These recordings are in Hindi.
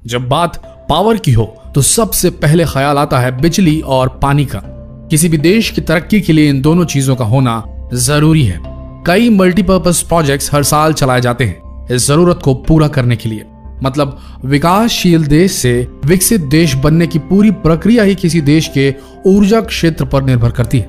जब बात पावर की हो तो सबसे पहले ख्याल आता है बिजली और पानी का। किसी भी देश की तरक्की के लिए इन दोनों चीजों का होना जरूरी है। कई मल्टीपर्पज प्रोजेक्ट्स हर साल चलाए जाते हैं इस जरूरत को पूरा करने के लिए। मतलब विकासशील देश से विकसित देश बनने की पूरी प्रक्रिया ही किसी देश के ऊर्जा क्षेत्र पर निर्भर करती है।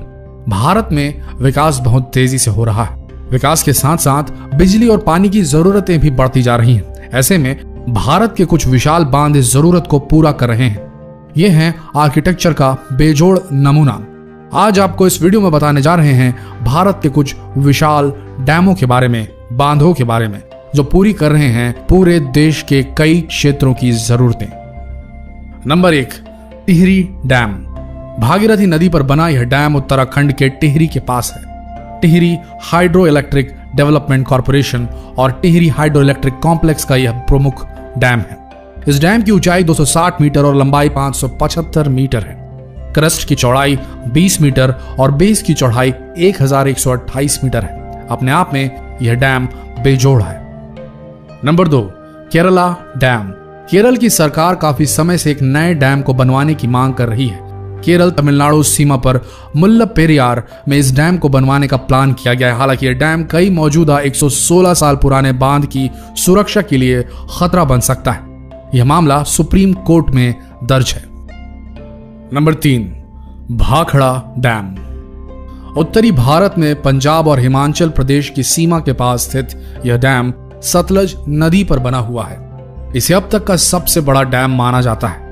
भारत में विकास बहुत तेजी से हो रहा है। विकास के साथ साथ बिजली और पानी की जरूरतें भी बढ़ती जा रही हैं। ऐसे में भारत के कुछ विशाल बांध इस जरूरत को पूरा कर रहे हैं। ये हैं आर्किटेक्चर का बेजोड़ नमूना। आज आपको इस वीडियो में बताने जा रहे हैं भारत के कुछ विशाल डैमों के बारे में, बांधों के बारे में, जो पूरी कर रहे हैं पूरे देश के कई क्षेत्रों की जरूरतें। Number 1, Tehri dam. भागीरथी नदी पर बना यह डैम उत्तराखंड के टिहरी के पास है। Tehri hydro electric development corporation और टिहरी हाइड्रो इलेक्ट्रिक कॉम्प्लेक्स का यह प्रमुख डैम है। इस डैम की ऊंचाई 260 मीटर और लंबाई 575 मीटर है। क्रस्ट की चौड़ाई 20 मीटर और बेस की चौड़ाई 1128 मीटर है। अपने आप में यह डैम बेजोड़ है। Number 2, Kerala dam. केरल की सरकार काफी समय से एक नए डैम को बनवाने की मांग कर रही है। केरल तमिलनाडु सीमा पर मुल्लपेरियार में इस डैम को बनवाने का प्लान किया गया है। हालांकि यह डैम कई मौजूदा 116 साल पुराने बांध की सुरक्षा के लिए खतरा बन सकता है। यह मामला सुप्रीम कोर्ट में दर्ज है। Number 3, Bhakra dam. उत्तरी भारत में पंजाब और हिमाचल प्रदेश की सीमा के पास स्थित यह डैम सतलज नदी पर बना हुआ है। इसे अब तक का सबसे बड़ा डैम माना जाता है।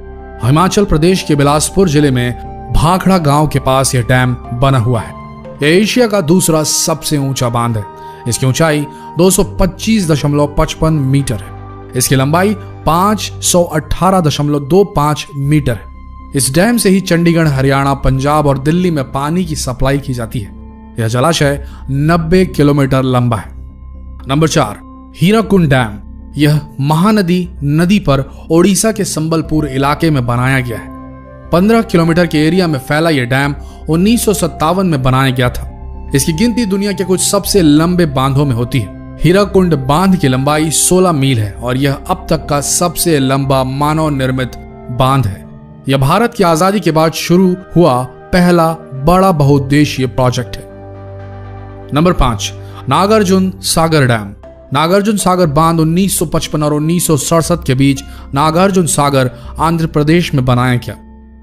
हिमाचल प्रदेश के बिलासपुर जिले में भाखड़ा गांव के पास यह डैम बना हुआ है। यह एशिया का दूसरा सबसे ऊंचा बांध है। इसकी ऊंचाई 225.55 मीटर है। इसकी लंबाई 518.25 मीटर है। इस डैम से ही चंडीगढ़, हरियाणा, पंजाब और दिल्ली में पानी की सप्लाई की जाती है। यह जलाशय 90 किलोमीटर लंबा है। Number 4, Hirakud dam. यह महानदी नदी पर ओडिशा के संबलपुर इलाके में बनाया गया है। 15 किलोमीटर के एरिया में फैला यह डैम 1957 में बनाया गया था। इसकी गिनती दुनिया के कुछ सबसे लंबे बांधों में होती है। हीराकुंड बांध की लंबाई 16 मील है और यह अब तक का सबसे लंबा मानव निर्मित बांध है। यह भारत की आजादी के बाद शुरू हुआ पहला बड़ा बहुउद्देशीय प्रोजेक्ट है। Number 5, Nagarjuna Sagar dam. नागार्जुन सागर बांध 1955 और 1967 के बीच नागार्जुन सागर, आंध्र प्रदेश में बनाया गया।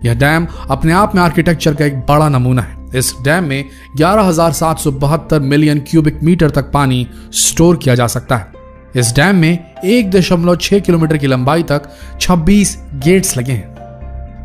यह डैम अपने आप में आर्किटेक्चर का एक बड़ा नमूना है। इस डैम में 11,772 मिलियन क्यूबिक मीटर तक पानी स्टोर किया जा सकता है। इस डैम में 1.6 किलोमीटर की लंबाई तक 26 गेट्स लगे हैं।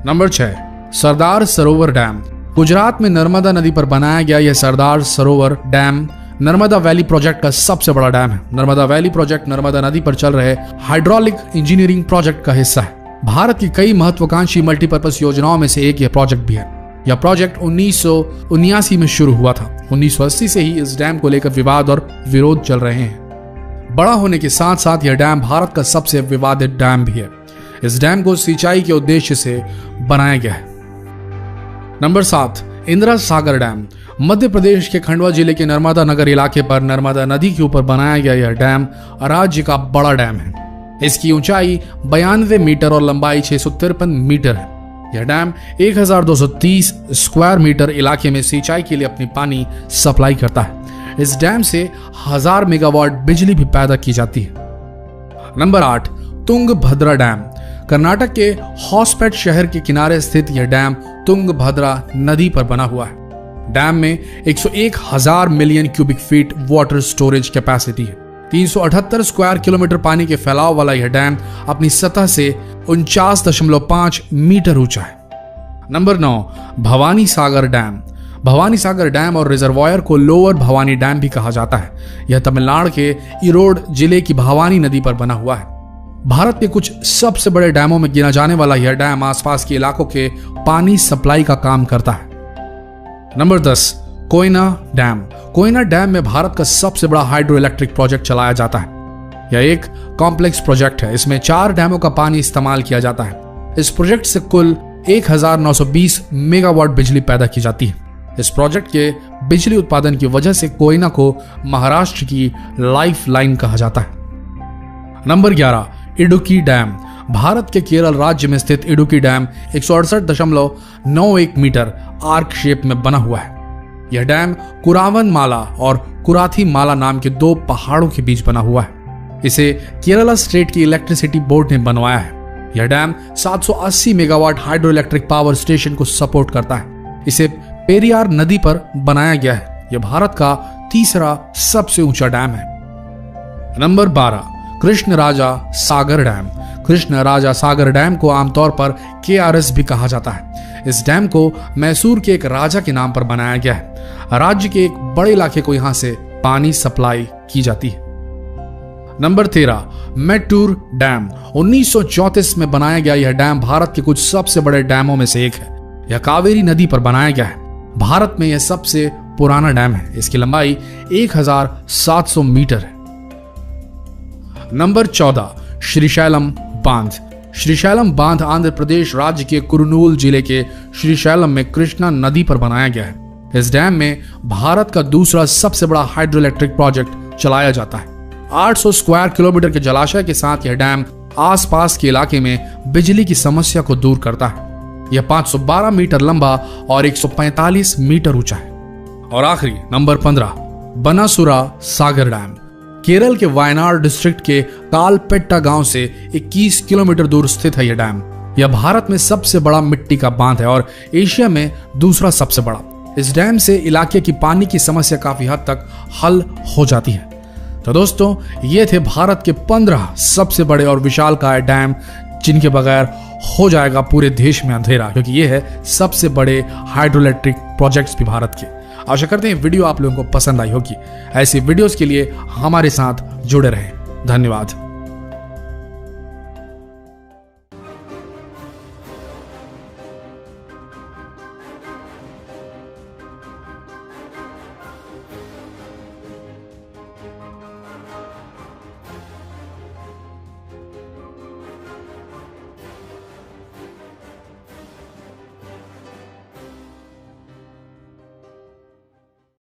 Number 6, Sardar Sarovar dam. गुजरात में नर्मदा नदी पर बनाया गया यह Sardar Sarovar dam Narmada valley project का सबसे बड़ा डैम है। नर्मदा वैली प्रोजेक्ट नर्मदा नदी पर चल रहे हाइड्रोलिक इंजीनियरिंग प्रोजेक्ट का हिस्सा है। भारत की कई महत्वाकांक्षी मल्टीपर्पज योजनाओं में से एक यह प्रोजेक्ट भी है। यह प्रोजेक्ट 1979 में शुरू हुआ था। 1980 से ही इस डैम को लेकर विवाद और विरोध चल रहे हैं। बड़ा होने के साथ साथ यह डैम भारत का सबसे विवादित डैम भी है। इस डैम को सिंचाई के उद्देश्य से बनाया गया है। Number 7, Indira Sagar dam. मध्य प्रदेश के खंडवा जिले के नर्मदा नगर इलाके पर नर्मदा नदी के ऊपर बनाया गया यह डैम राज्य का बड़ा डैम है। इसकी ऊंचाई 92 मीटर और लंबाई 653 मीटर है। यह डैम 1230 स्क्वायर मीटर इलाके में सिंचाई के लिए अपनी पानी सप्लाई करता है। इस डैम से 1000 मेगावाट बिजली भी पैदा की जाती है। Number 8, Tungabhadra dam. कर्नाटक के हॉस्पेट शहर के किनारे स्थित यह डैम तुंगभद्रा नदी पर बना हुआ है। डैम में 101,000 million cubic feet water storage capacity है। 378 स्क्वायर किलोमीटर पानी के फैलाव वाला यह डैम अपनी सतह से 49.5 मीटर ऊंचा है। नंबर 9, भवानी सागर डैम। भवानी सागर डैम और रिजर्वायर को लोअर भवानी डैम भी कहा जाता है। यह तमिलनाडु के इरोड जिले की भवानी नदी पर बना हुआ है। भारत के कुछ सबसे बड़े डैमों में गिना जाने वाला यह डैम आसपास के इलाकों के पानी सप्लाई का काम करता है। Number 10, Koyna dam. Koyna dam में भारत का सबसे बड़ा हाइड्रो इलेक्ट्रिक प्रोजेक्ट चलाया जाता है। यह एक कॉम्प्लेक्स प्रोजेक्ट है। इसमें 4 डैमों का पानी इस्तेमाल किया जाता है। इस प्रोजेक्ट से कुल 1920 मेगावाट बिजली पैदा की जाती है। इस प्रोजेक्ट के बिजली उत्पादन की वजह से कोयना को महाराष्ट्र की लाइफ लाइन कहा जाता है। Number 11, Idukki dam. भारत के केरल राज्य में स्थित Idukki dam 168.91 metre arch shape में बना हुआ है। यह डैम कुरावन माला और कुराथी माला नाम के दो पहाड़ों के बीच बना हुआ है। इसे केरला स्टेट की इलेक्ट्रिसिटी बोर्ड ने बनवाया है। यह dam 780 megawatt hydro electric power station को सपोर्ट करता है। इसे पेरियार नदी पर बनाया गया है। यह भारत का तीसरा सबसे ऊंचा डैम है। नंबर 12, कृष्ण राजा सागर डैम। कृष्ण राजा सागर डैम को आमतौर पर KRS भी कहा जाता है। इस डैम को मैसूर के एक राजा के नाम पर बनाया गया है। राज्य के एक बड़े इलाके को यहां से पानी सप्लाई की जाती है। Number 13, Mettur dam. 1934 में बनाया गया यह डैम भारत के कुछ सबसे बड़े डैमों में से एक है। यह कावेरी नदी पर बनाया गया है। भारत में यह सबसे पुराना डैम है। इसकी लंबाई 1700 मीटर है। नंबर 14, श्रीशैलम बांध। श्रीशैलम बांध आंध्र प्रदेश राज्य के कुरुनूल जिले के श्रीशैलम में कृष्णा नदी पर बनाया गया है। इस डैम में भारत का दूसरा सबसे बड़ा हाइड्रो इलेक्ट्रिक प्रोजेक्ट चलाया जाता है। 800 स्क्वायर किलोमीटर के जलाशय के साथ यह डैम आसपास के इलाके में बिजली की समस्या को दूर करता है। यह 512 मीटर लंबा और 145 मीटर ऊंचा है। और आखिरी नंबर 15, बनासुरा सागर डैम। केरल के वायनाड डिस्ट्रिक्ट के कालपेट्टा गांव से 21 किलोमीटर दूर स्थित है यह डैम। यह भारत में सबसे बड़ा मिट्टी का बांध है और एशिया में दूसरा सबसे बड़ा। इस डैम से इलाके की पानी की समस्या काफी हद तक हल हो जाती है। तो दोस्तों, ये थे भारत के 15 सबसे बड़े और विशालकाय डैम जिनके बगैर हो जाएगा पूरे देश में अंधेरा, क्योंकि ये है सबसे बड़े हाइड्रो इलेक्ट्रिक प्रोजेक्ट्स भी भारत के। आशा करते हैं वीडियो आप लोगों को पसंद आई होगी। ऐसी वीडियोस के लिए हमारे साथ जुड़े रहें। धन्यवाद।